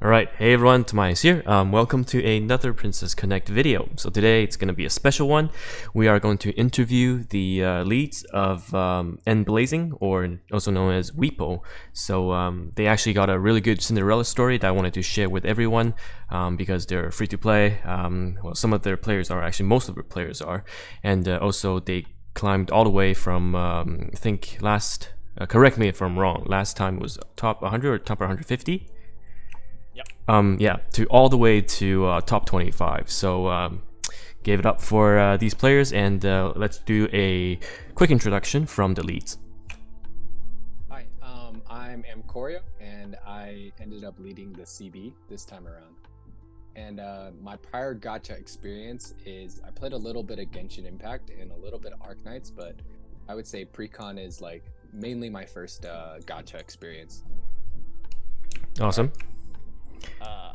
Alright, hey everyone, TimaeuSS here. Welcome to another Princess Connect video. So today it's going to be a special one. We are going to interview the leads of nBlazing, or also known as Weepo. So they actually got a really good Cinderella story that I wanted to share with everyone because they're free to play. Well, some of their players are, actually most of their players are. And also they climbed all the way from, I think correct me if I'm wrong, last time was top 100 or top 150? Yeah, to all the way to top 25. So gave it up for these players, and let's do a quick introduction from the leads. Hi, I'm Amcorio, and I ended up leading the CB this time around. And my prior gacha experience is I played a little bit of Genshin Impact and a little bit of Arknights, but I would say Precon is like mainly my first gacha experience. Awesome.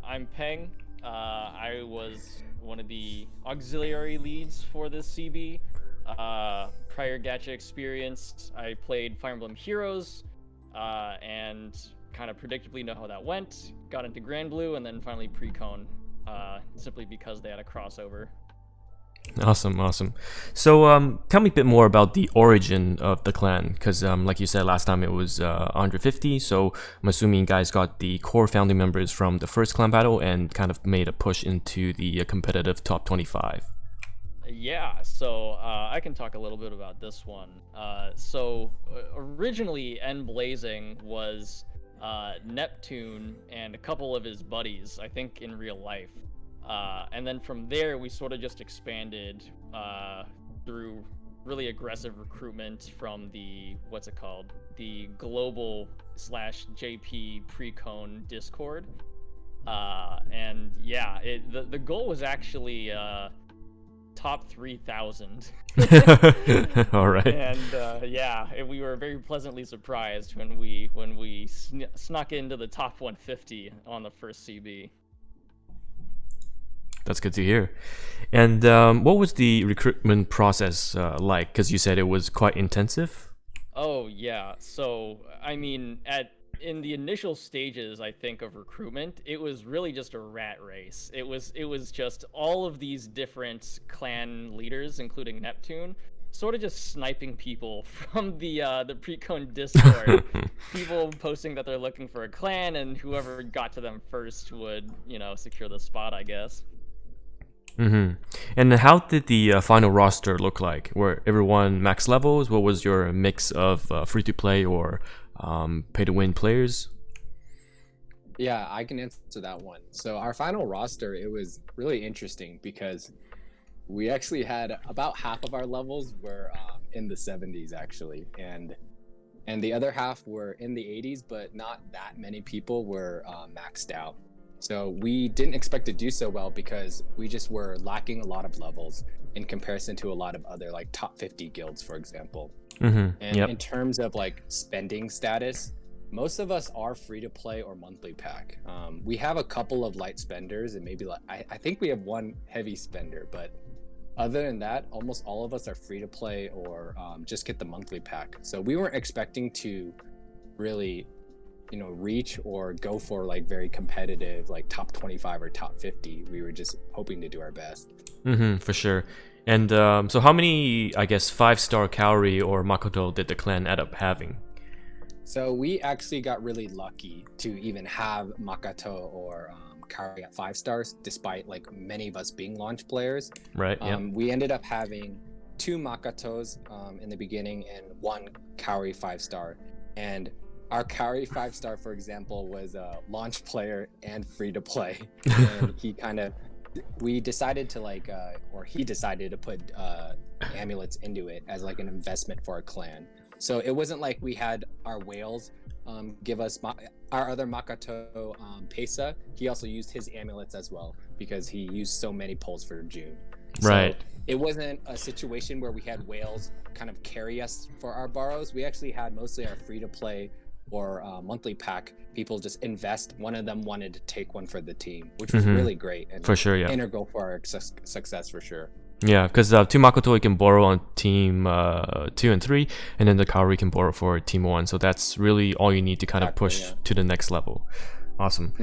I'm Peng. I was one of the auxiliary leads for this CB. Prior gacha experience, I played Fire Emblem Heroes, and kind of predictably know how that went. Got into Grand Blue, and then finally Precon, simply because they had a crossover. Awesome. So tell me a bit more about the origin of the clan, because like you said last time, it was 150. So I'm assuming you guys got the core founding members from the first clan battle and kind of made a push into the competitive top 25. Yeah, so I can talk a little bit about this one. Originally nBlazing was Neptune and a couple of his buddies, I think in real life. And then from there, we sort of just expanded through really aggressive recruitment from the, the global / JP Precon Discord. And yeah, the goal was actually top 3,000. All right. And yeah, we were very pleasantly surprised when we snuck into the top 150 on the first CB. That's good to hear. And what was the recruitment process like? Because you said it was quite intensive. Oh yeah. So I mean, in the initial stages, I think, of recruitment, it was really just a rat race. It was just all of these different clan leaders, including Neptune, sort of just sniping people from the Precon Discord. People posting that they're looking for a clan, and whoever got to them first would, secure the spot, I guess. And how did the final roster look like? Were everyone max levels? What was your mix of free-to-play or pay-to-win players? Yeah, I can answer that one. So our final roster, it was really interesting because we actually had about half of our levels were in the 70s actually, and the other half were in the 80s, but not that many people were maxed out. So we didn't expect to do so well because we just were lacking a lot of levels in comparison to a lot of other like top 50 guilds, for example. And in terms of like spending status, most of us are free to play or monthly pack. We have a couple of light spenders, and maybe like I think we have one heavy spender, but other than that, almost all of us are free to play or just get the monthly pack. So we weren't expecting to really reach or go for like very competitive like top 25 or top 50. We were just hoping to do our best. For sure. And so how many, I guess, 5-star Kaori or Makoto did the clan end up having? So we actually got really lucky to even have Makoto or Kaori at 5 stars, despite like many of us being launch players. Right. We ended up having 2 Makotos in the beginning and 1 Kaori 5-star. And our Kaori 5-star, for example, was a launch player and free to play. And we decided to he decided to put amulets into it as like an investment for our clan. So it wasn't like we had our whales give us our other Makoto, Pesa. He also used his amulets as well because he used so many pulls for June. Right. So it wasn't a situation where we had whales kind of carry us for our borrows. We actually had mostly our free to play or monthly pack people just invest. One of them wanted to take one for the team, which was really great and for sure, yeah, integral for our success for sure. Yeah, because 2 Makoto you can borrow on team 2 and 3, and then the Kaori you can borrow for team 1. So that's really all you need to kind of push to the next level. Awesome.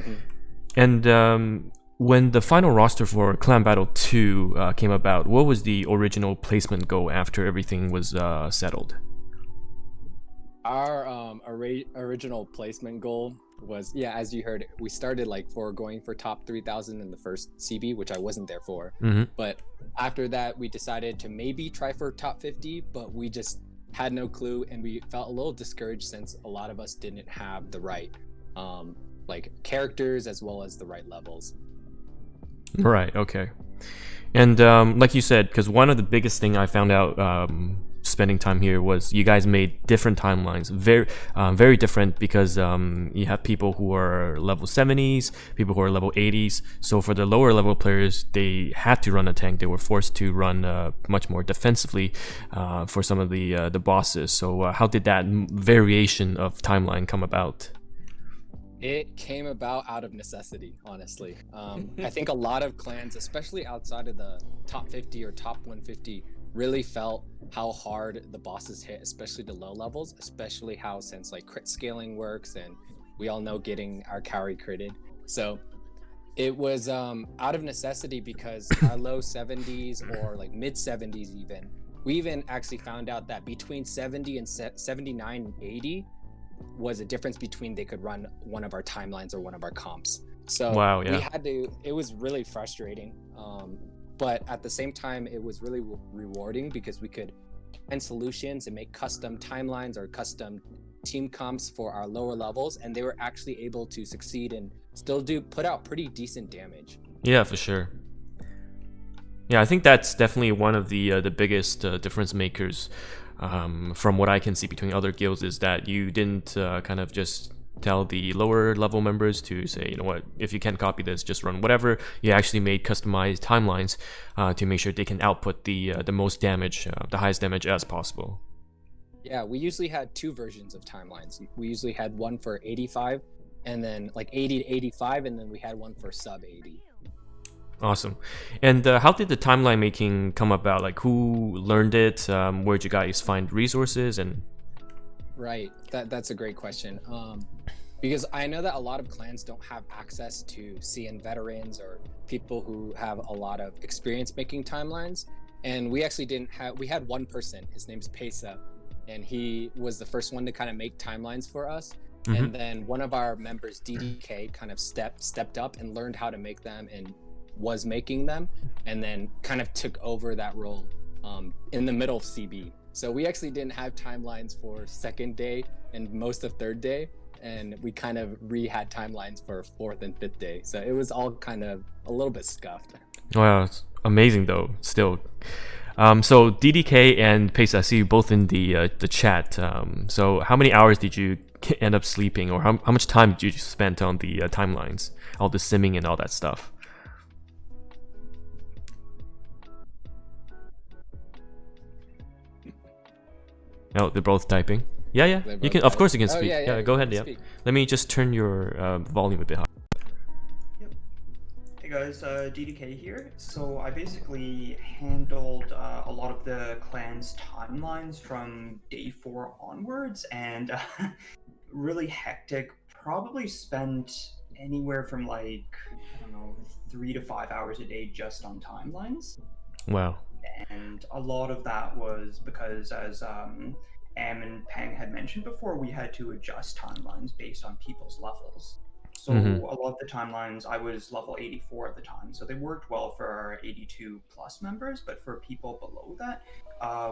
And when the final roster for Clan Battle 2 came about, what was the original placement goal after everything was settled? Our original placement goal was, yeah, as you heard, we started like for going for top 3,000 in the first CB, which I wasn't there for. But after that, we decided to maybe try for top 50, but we just had no clue, and we felt a little discouraged since a lot of us didn't have the right like characters as well as the right levels. Right, okay. And like you said, because one of the biggest thing I found out spending time here was you guys made different timelines, very different, because you have people who are level 70s, people who are level 80s. So for the lower level players, they had to run a tank. They were forced to run much more defensively for some of the bosses. So how did that variation of timeline come about? It came about out of necessity, honestly. I think a lot of clans, especially outside of the top 50 or top 150, really felt how hard the bosses hit, especially the low levels, especially how, since like crit scaling works, and we all know getting our carry critted. So it was out of necessity, because our low 70s or like mid 70s even, we even actually found out that between 70 and 79 and 80 was a difference between they could run one of our timelines or one of our comps. So wow, yeah. we had to, it was really frustrating. But at the same time, it was really rewarding, because we could find solutions and make custom timelines or custom team comps for our lower levels, and they were actually able to succeed and still put out pretty decent damage. Yeah, for sure. Yeah, I think that's definitely one of the biggest difference makers from what I can see between other guilds, is that you didn't kind of just tell the lower level members to say, you know what, if you can't copy this, just run whatever. You actually made customized timelines to make sure they can output the most damage, the highest damage as possible. Yeah, we usually had two versions of timelines. We usually had one for 85, and then like 80 to 85, and then we had one for sub 80. Awesome. And how did the timeline making come about? Like, who learned it? Where'd you guys find resources? And right, that's a great question. Because I know that a lot of clans don't have access to CN veterans or people who have a lot of experience making timelines. And we actually didn't have, we had one person, his name's Pesa, and he was the first one to kind of make timelines for us. And then one of our members, DDK, kind of stepped up and learned how to make them and was making them, and then kind of took over that role in the middle of CB. So we actually didn't have timelines for second day and most of third day, and we kind of had timelines for fourth and fifth day. So it was all kind of a little bit scuffed. wow, it's amazing though. Still, so DDK and Pace, I see you both in the chat. So how many hours did you end up sleeping, or how much time did you spend on the timelines, all the simming and all that stuff? Oh, they're both typing. Yeah. You can, of course, you can speak. Yeah, go ahead. Yeah. Let me just turn your volume a bit high. Yep. Hey guys, DDK here. So I basically handled a lot of the clan's timelines from day 4 onwards, and really hectic. Probably spent anywhere from like, I don't know, 3 to 5 hours a day just on timelines. Wow. And a lot of that was because, as Am and Peng had mentioned before, we had to adjust timelines based on people's levels. So a lot of the timelines, I was level 84 at the time, so they worked well for our 82 plus members, but for people below that,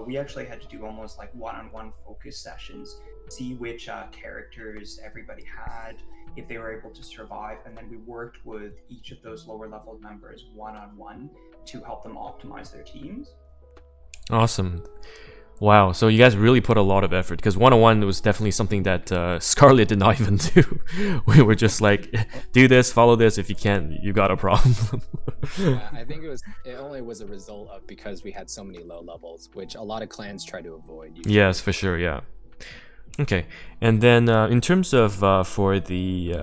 we actually had to do almost like one-on-one focus sessions, see which characters everybody had, if they were able to survive, and then we worked with each of those lower level members one-on-one to help them optimize their teams. Awesome. Wow, so you guys really put a lot of effort, because one-on-one was definitely something that Scarlet did not even do. We were just like, do this, follow this. If you can't, you got a problem. Yeah, I think it only was a result of because we had so many low levels, which a lot of clans try to avoid. Usually. Yes, for sure. Yeah. Okay, and then in terms of for the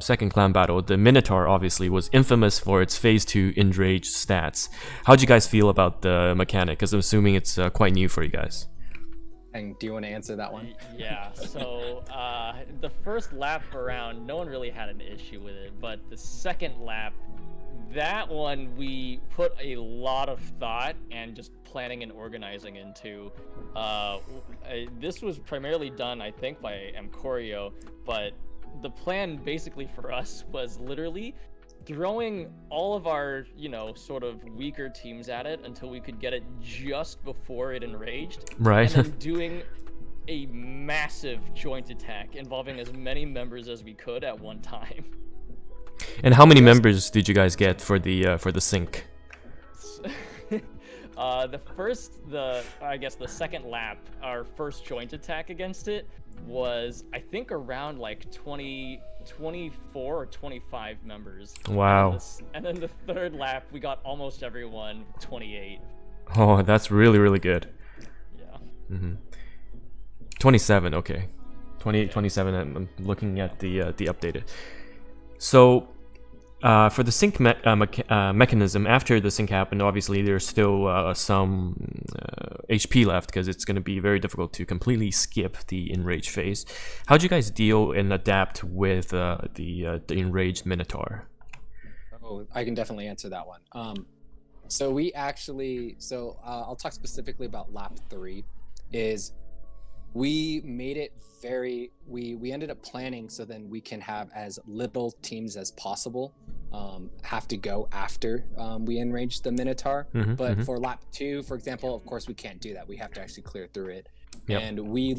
second clan battle, the Minotaur obviously was infamous for its phase 2 enrage stats. How'd you guys feel about the mechanic? Because I'm assuming it's quite new for you guys. And do you want to answer that one? Yeah, so the first lap around, no one really had an issue with it, but the second lap, that one we put a lot of thought and just planning and organizing into. This was primarily done, I think, by Mcorio, but the plan basically for us was literally throwing all of our, sort of weaker teams at it until we could get it just before it enraged. Right. And then doing a massive joint attack involving as many members as we could at one time. And how many members did you guys get for the sync? The second lap, our first joint attack against it was, I think, around like 24 or 25 members. Wow. And then the third lap, we got almost everyone, 28. Oh, that's really, really good. Yeah. 27, okay. 28, 27, I'm looking at the updated. So, for the sync mechanism, after the sync happened, obviously there's still some HP left because it's going to be very difficult to completely skip the enraged phase. How'd you guys deal and adapt with the enraged Minotaur? Oh, I can definitely answer that one. I'll talk specifically about lap 3. We made it we ended up planning so then we can have as little teams as possible have to go after we enrage the Minotaur. But for lap 2, for example, of course we can't do that. We have to actually clear through it. Yep. And we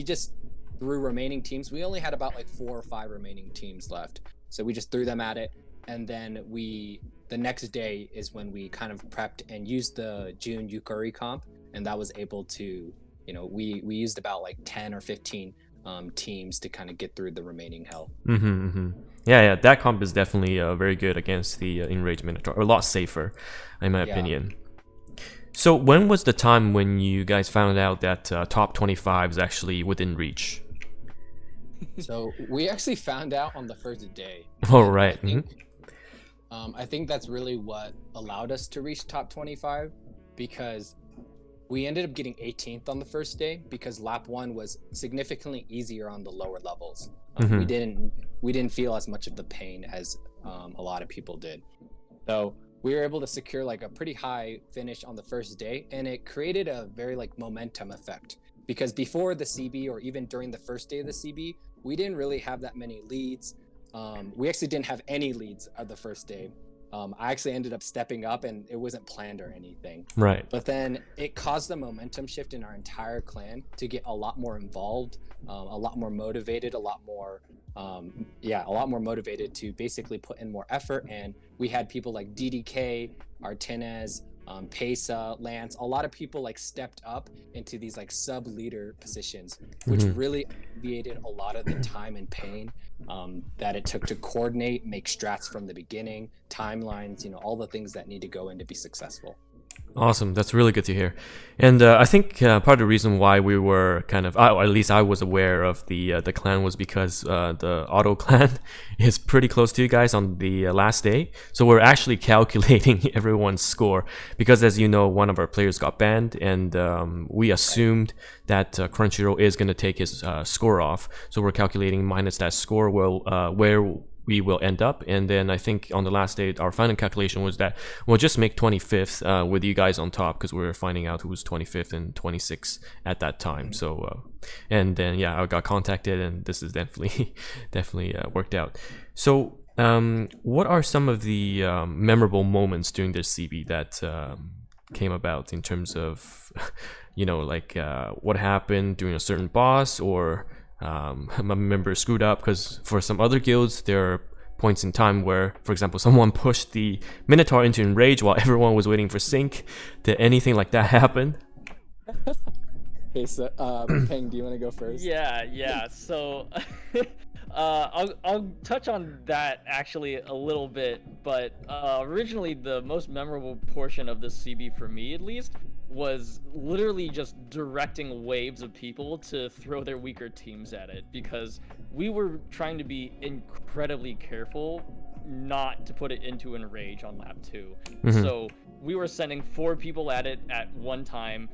just threw remaining teams. We only had about like 4 or 5 remaining teams left. So we just threw them at it. And then the next day is when we kind of prepped and used the June Yukari comp, and that was able to, we used about like 10 or 15 teams to kind of get through the remaining hell. Yeah, that comp is definitely very good against the enraged Minotaur. A lot safer, in my opinion. So when was the time when you guys found out that top 25 is actually within reach? So we actually found out on the first day. Oh, right. I think that's really what allowed us to reach top 25, because we ended up getting 18th on the first day because lap 1 was significantly easier on the lower levels. We didn't feel as much of the pain as a lot of people did. So we were able to secure like a pretty high finish on the first day, and it created a very like momentum effect, because before the CB or even during the first day of the CB, we didn't really have that many leads. We actually didn't have any leads at the first day. I actually ended up stepping up, and it wasn't planned or anything. Right. But then it caused a momentum shift in our entire clan to get a lot more involved, a lot more motivated, a lot more motivated to basically put in more effort. And we had people like DDK, Artenez, Pesa, Lance, a lot of people like stepped up into these like sub-leader positions, which really alleviated a lot of the time and pain that it took to coordinate, make strats from the beginning, timelines, all the things that need to go in to be successful. Awesome, that's really good to hear. And I think part of the reason why we were kind of, at least I was aware of the clan, was because the auto clan is pretty close to you guys on the last day. So we're actually calculating everyone's score, because as you know, one of our players got banned, and we assumed that Crunchyroll is going to take his score off. So we're calculating minus that score where we will end up. And then I think on the last day, our final calculation was that we'll just make 25th with you guys on top, because we were finding out who was 25th and 26th at that time. So and then I got contacted, and this is definitely worked out. So what are some of the memorable moments during this CB that came about in terms of what happened during a certain boss, or a member screwed up? Because for some other guilds, there are points in time where, for example, someone pushed the Minotaur into enrage while everyone was waiting for sync. Did anything like that happen? Okay, so Peng, do you want to go first? Yeah. So I'll touch on that actually a little bit, but originally the most memorable portion of this CB, for me at least, was literally just directing waves of people to throw their weaker teams at it, because we were trying to be incredibly careful not to put it into enrage on lap 2. So we were sending 4 people at it at one time,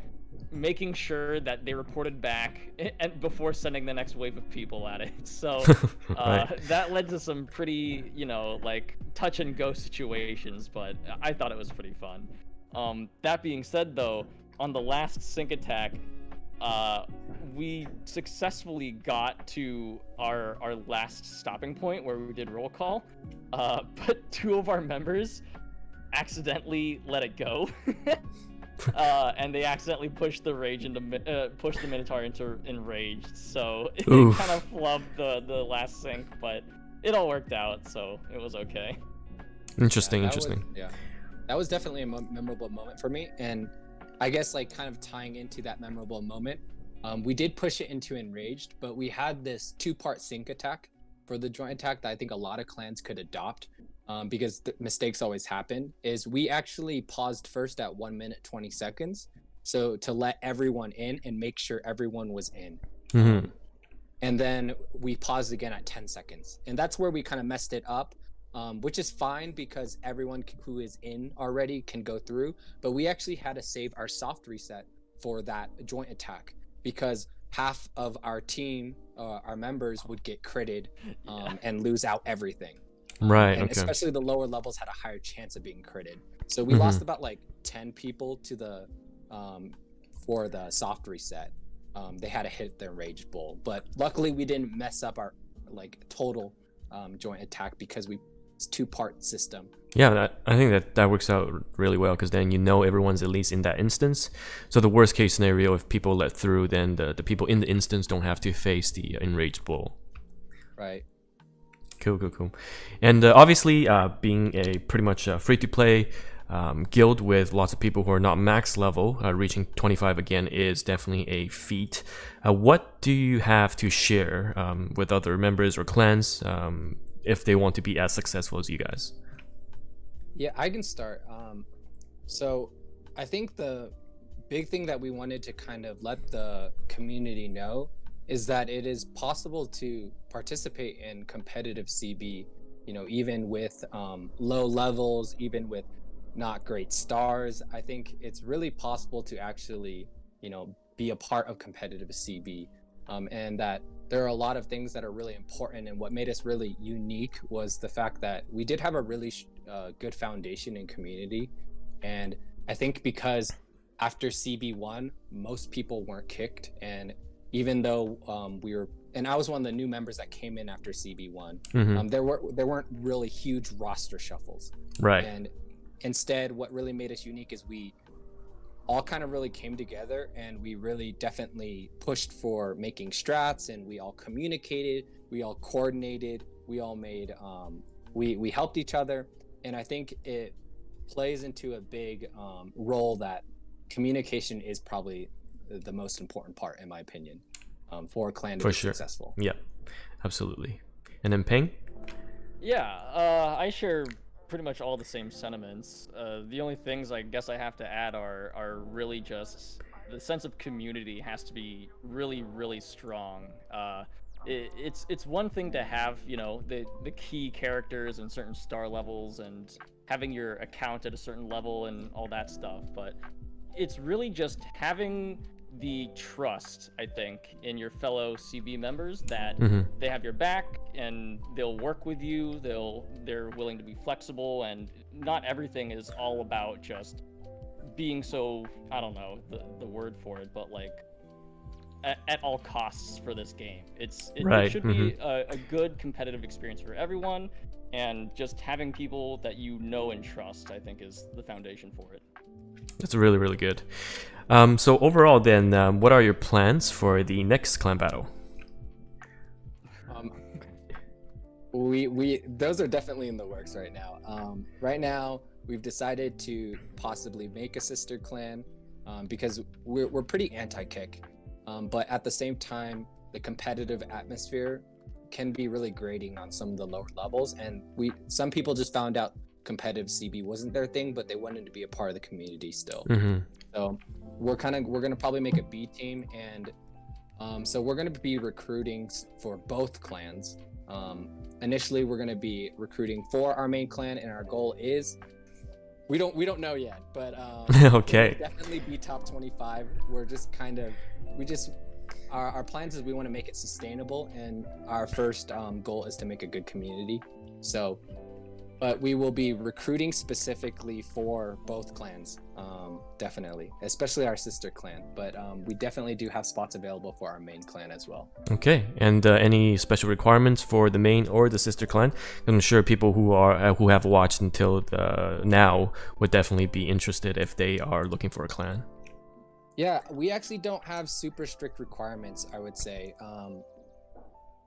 making sure that they reported back and before sending the next wave of people at it. So Right. that led to some pretty, like touch and go situations, but I thought it was pretty fun. That being said, though, on the last sync attack, we successfully got to our last stopping point where we did roll call, but two of our members accidentally let it go. And they accidentally pushed the pushed the Minotaur into enraged, so it Oof. kind of flubbed the last sync, but it all worked out, so it was okay. Interesting, Yeah, interesting. That was definitely a memorable moment for me, and I guess like kind of tying into that memorable moment, we did push it into enraged, but we had this 2-part sync attack for the joint attack that I think a lot of clans could adopt, because the mistakes always happen. Is we actually paused first at 1 minute 20 seconds, so to let everyone in and make sure everyone was in. And then we paused again at 10 seconds, and that's where we kind of messed it up. Which is fine because everyone who is in already can go through, but we actually had to save our soft reset for that joint attack because half of our team, our members, would get critted and lose out everything. Right, and okay. especially the lower levels had a higher chance of being critted. So we lost about like 10 people to the for the soft reset. They had to hit the enraged bull, but luckily we didn't mess up our like total joint attack because it's 2-part system. Yeah, I think that works out really well because then everyone's at least in that instance. So the worst case scenario, if people let through, then the people in the instance don't have to face the enraged bull. Right. Cool. And obviously, being a pretty much free-to-play guild with lots of people who are not max level, reaching 25 again is definitely a feat. What do you have to share with other members or clans if they want to be as successful as you guys? Yeah, I can start. So I think the big thing that we wanted to kind of let the community know is that it is possible to participate in competitive CB, even with low levels, even with not great stars. I think it's really possible to actually, be a part of competitive CB, and that there are a lot of things that are really important. And what made us really unique was the fact that we did have a really good foundation in community. And I think because after CB1, most people weren't kicked. And even though and I was one of the new members that came in after CB1, there weren't really huge roster shuffles. Right. And instead, what really made us unique is we all kind of really came together and we really definitely pushed for making strats, and we all communicated, we all coordinated, we all made we helped each other. And I think it plays into a big role that communication is probably the most important part, in my opinion, for a clan to be successful. Yeah, absolutely. And then Peng? Yeah, I share pretty much all the same sentiments. The only things I guess I have to add are really just the sense of community has to be really, really strong. It's one thing to have, the key characters and certain star levels and having your account at a certain level and all that stuff, but it's really just having the trust, I think, in your fellow CB members that they have your back and they'll work with you, they're willing to be flexible, and not everything is all about just being so, I don't know the word for it, but like at all costs for this game. It should be a good competitive experience for everyone, and just having people that you know and trust, I think, is the foundation for it. That's really, really good. So overall then, what are your plans for the next clan battle? We those are definitely in the works right now. Right now we've decided to possibly make a sister clan, because we're pretty anti-kick, but at the same time the competitive atmosphere can be really grating on some of the lower levels, and some people just found out competitive CB wasn't their thing, but they wanted to be a part of the community still. So we're gonna probably make a B team, and so we're gonna be recruiting for both clans. Initially we're gonna be recruiting for our main clan, and our goal is We don't know yet, but Okay. we'll definitely be top 25. We're just kind of our plans is we want to make it sustainable, and our first goal is to make a good community. So, but we will be recruiting specifically for both clans, definitely, especially our sister clan. But we definitely do have spots available for our main clan as well. Okay, and any special requirements for the main or the sister clan? I'm sure people who have watched until now would definitely be interested if they are looking for a clan. Yeah, we actually don't have super strict requirements, I would say.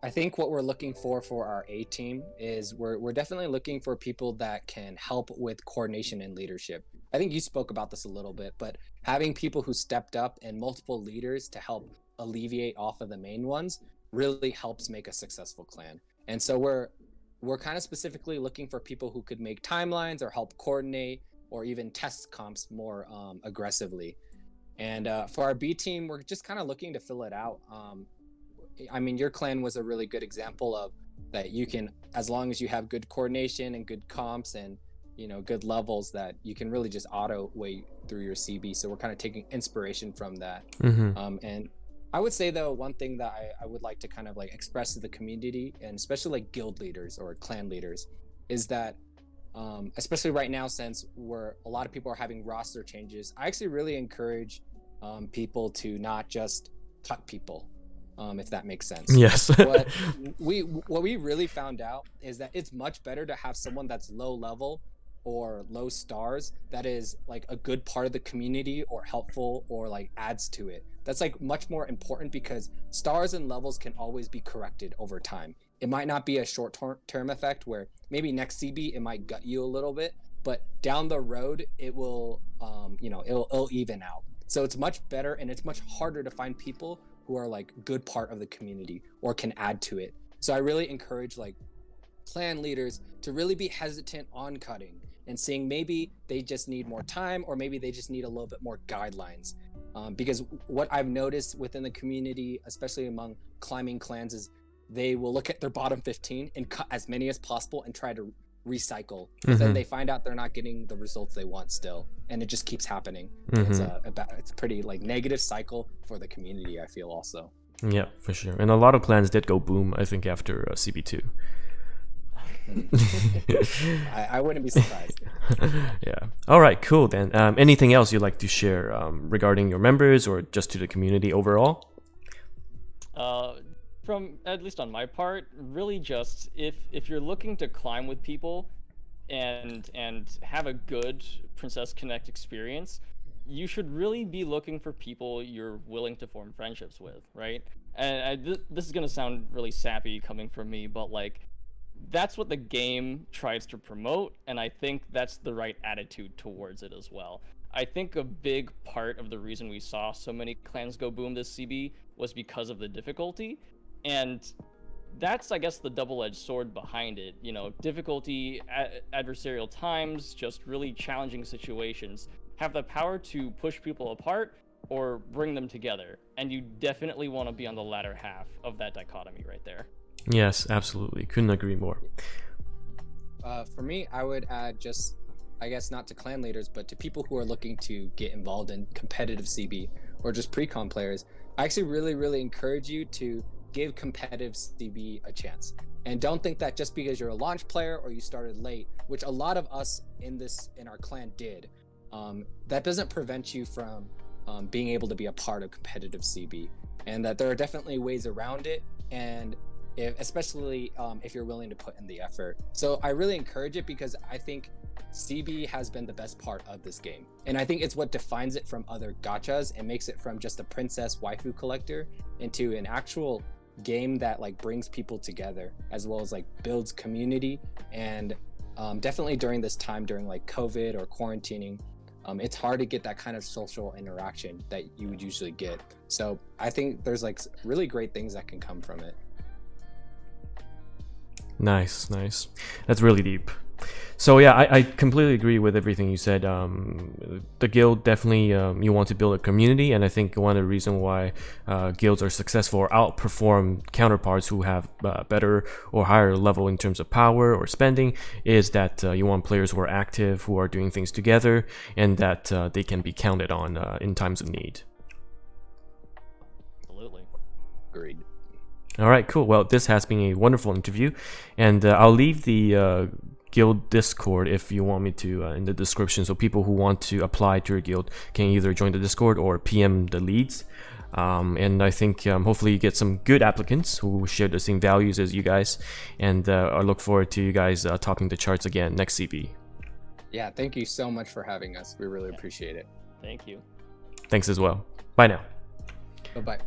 I think what we're looking for our A team is we're definitely looking for people that can help with coordination and leadership. I think you spoke about this a little bit, but having people who stepped up and multiple leaders to help alleviate off of the main ones really helps make a successful clan. And so we're kind of specifically looking for people who could make timelines or help coordinate or even test comps more aggressively. And for our B team, we're just kind of looking to fill it out. I mean, your clan was a really good example of that. You can, as long as you have good coordination and good comps and, you know, good levels, that you can really just auto way through your CB. So we're kind of taking inspiration from that. And I would say though, one thing that I would like to kind of like express to the community, and especially like guild leaders or clan leaders, is that especially right now, since a lot of people are having roster changes, I actually really encourage people to not just cut people. If that makes sense. Yes. what we really found out is that it's much better to have someone that's low level or low stars that is like a good part of the community or helpful or like adds to it. That's like much more important, because stars and levels can always be corrected over time. It might not be a short-term effect where maybe next CB it might gut you a little bit, but down the road it will it'll even out. So it's much better, and it's much harder to find people who are like good part of the community or can add to it. So I really encourage like clan leaders to really be hesitant on cutting and seeing maybe they just need more time, or maybe they just need a little bit more guidelines. Because what I've noticed within the community, especially among climbing clans, is they will look at their bottom 15 and cut as many as possible and try to recycle, but then they find out they're not getting the results they want still, and it just keeps happening. It's a pretty like negative cycle for the community, I feel also. Yeah, for sure. And a lot of clans did go boom, I think, after CB2. I wouldn't be surprised. Yeah. All right, cool then. Anything else you'd like to share regarding your members or just to the community overall? From at least on my part, really just if you're looking to climb with people and have a good Princess Connect experience, you should really be looking for people you're willing to form friendships with, right? And this is gonna sound really sappy coming from me, but like that's what the game tries to promote, and I think that's the right attitude towards it as well. I think a big part of the reason we saw so many clans go boom this CB was because of the difficulty. And that's, I guess, the double-edged sword behind it. You know, difficulty, adversarial times, just really challenging situations have the power to push people apart or bring them together. And you definitely want to be on the latter half of that dichotomy right there. Yes, absolutely. Couldn't agree more. For me, I would add just, I guess, not to clan leaders, but to people who are looking to get involved in competitive CB or just pre-con players. I actually really, really encourage you to give competitive CB a chance. And don't think that just because you're a launch player or you started late, which a lot of us in our clan did, that doesn't prevent you from being able to be a part of competitive CB. And that there are definitely ways around it, and especially if you're willing to put in the effort. So I really encourage it, because I think CB has been the best part of this game. And I think it's what defines it from other gachas and makes it from just a princess waifu collector into an actual game that like brings people together, as well as like builds community. And definitely during this time, during like COVID or quarantining, it's hard to get that kind of social interaction that you would usually get. So I think there's like really great things that can come from it. Nice. That's really deep. So yeah, I completely agree with everything you said. The guild definitely, you want to build a community, and I think one of the reasons why guilds are successful or outperform counterparts who have better or higher level in terms of power or spending is that you want players who are active, who are doing things together, and that they can be counted on in times of need. Absolutely. Agreed. All right, cool. Well, this has been a wonderful interview, and I'll leave the guild Discord if you want me to in the description, so people who want to apply to your guild can either join the Discord or PM the leads. And I think hopefully you get some good applicants who share the same values as you guys, and I look forward to you guys topping the charts again next CB. Yeah, thank you so much for having us. We really appreciate it. Thank you. Thanks as well. Bye now. Bye-bye.